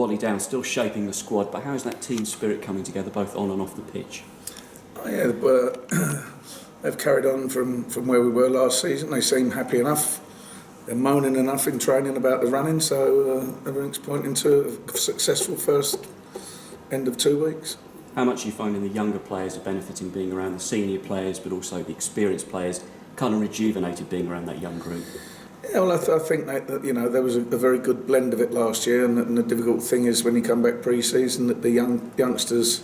Wally Downes still shaping the squad, but how is that team spirit coming together both on and off the pitch? Oh, yeah, they've carried on from where we were last season. They seem happy enough. They're moaning enough in training about the running, so everything's pointing to a successful first end of 2 weeks. How much are you finding the younger players are benefiting being around the senior players, but also the experienced players, kind of rejuvenated being around that young group? Yeah, well, I think that there was a very good blend of it last year, and the difficult thing is when you come back pre-season that the youngsters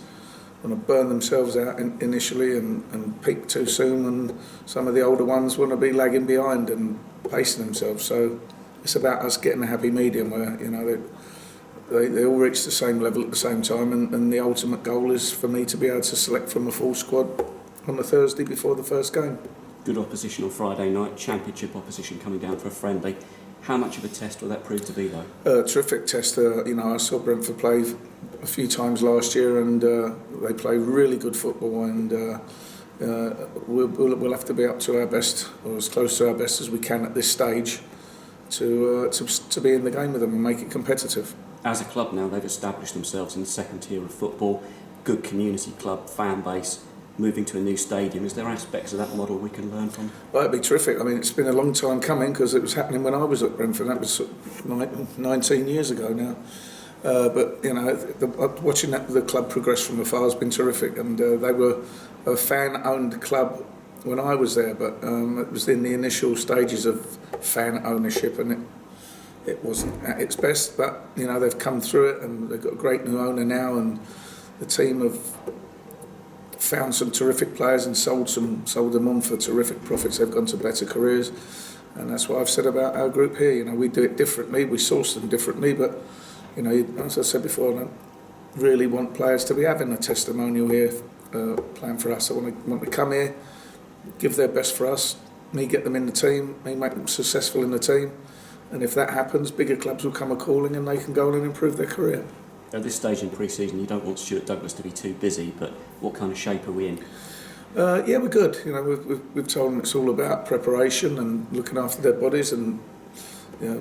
want to burn themselves out initially and peak too soon, and some of the older ones want to be lagging behind and pacing themselves. So it's about us getting a happy medium where they all reach the same level at the same time, and the ultimate goal is for me to be able to select from a full squad on the Thursday before the first game. Good opposition on Friday night, championship opposition coming down for a friendly. How much of a test will that prove to be, though? Terrific test. I saw Brentford play a few times last year, and they play really good football, and we'll have to be up to our best, or as close to our best as we can at this stage, to be in the game with them and make it competitive. As a club now, they've established themselves in the second tier of football, good community club, fan base, moving to a new stadium. Is there aspects of that model we can learn from? Well, it'd be terrific. I mean, it's been a long time coming because it was happening when I was at Brentford. That was 19 years ago now. But watching the club progress from afar has been terrific, and they were a fan-owned club when I was there, but it was in the initial stages of fan ownership, and it wasn't at its best. But they've come through it, and they've got a great new owner now, and the team have found some terrific players and sold them on for terrific profits. They've gone to better careers, and that's what I've said about our group here. We do it differently, we source them differently, but as I said before, I don't really want players to be having a testimonial here playing for us. I want to come here, give their best for us, me get them in the team, me make them successful in the team, and if that happens, bigger clubs will come a-calling and they can go on and improve their career. At this stage in pre-season, you don't want Stuart Douglas to be too busy, but what kind of shape are we in? Yeah, we're good. We've told them it's all about preparation and looking after their bodies, and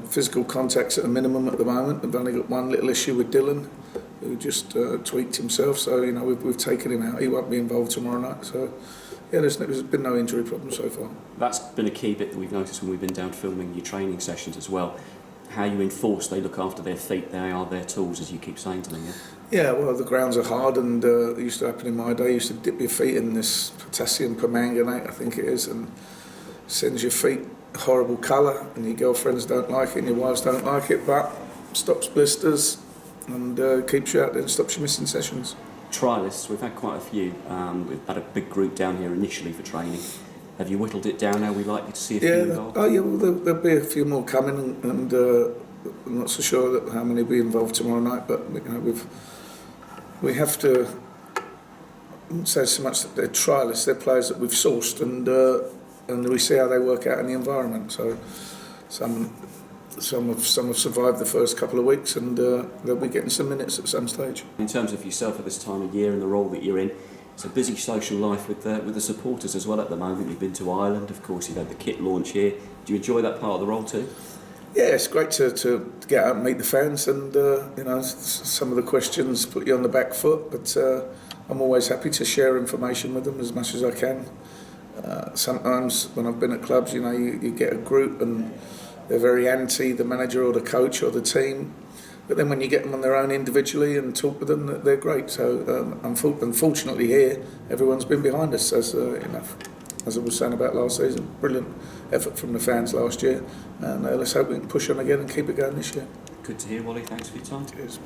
physical contacts at a minimum at the moment. We've only got one little issue with Dylan, who just tweaked himself, so we've taken him out. He won't be involved tomorrow night. So yeah, there's been no injury problem so far. That's been a key bit that we've noticed when we've been down filming your training sessions as well. How you enforce they look after their feet, they are their tools, as you keep saying to them. Yeah, well, the grounds are hard, and it used to happen in my day. You used to dip your feet in this potassium permanganate, I think it is, and sends your feet a horrible colour, and your girlfriends don't like it and your wives don't like it, but stops blisters and keeps you out there and stops you missing sessions. Trialists, we've had quite a few. We've had a big group down here initially for training. Have you whittled it down? Are we likely to see a few involved? Oh yeah, well there'll be a few more coming, and I'm not so sure that how many will be involved tomorrow night. But we have to. I wouldn't say so much that they're trialists; they're players that we've sourced, and we see how they work out in the environment. So some have survived the first couple of weeks, and they'll be getting some minutes at some stage. In terms of yourself at this time of year and the role that you're in. It's a busy social life with the supporters as well at the moment. You've been to Ireland, of course, you've had the kit launch here. Do you enjoy that part of the role too? Yeah, it's great to get out and meet the fans, and some of the questions put you on the back foot, but I'm always happy to share information with them as much as I can. Sometimes when I've been at clubs, you get a group and they're very anti the manager or the coach or the team. But then when you get them on their own individually and talk with them, they're great. So unfortunately here, everyone's been behind us, as I was saying about last season. Brilliant effort from the fans last year. And let's hope we can push on again and keep it going this year. Good to hear, Wally. Thanks for your time. Cheers.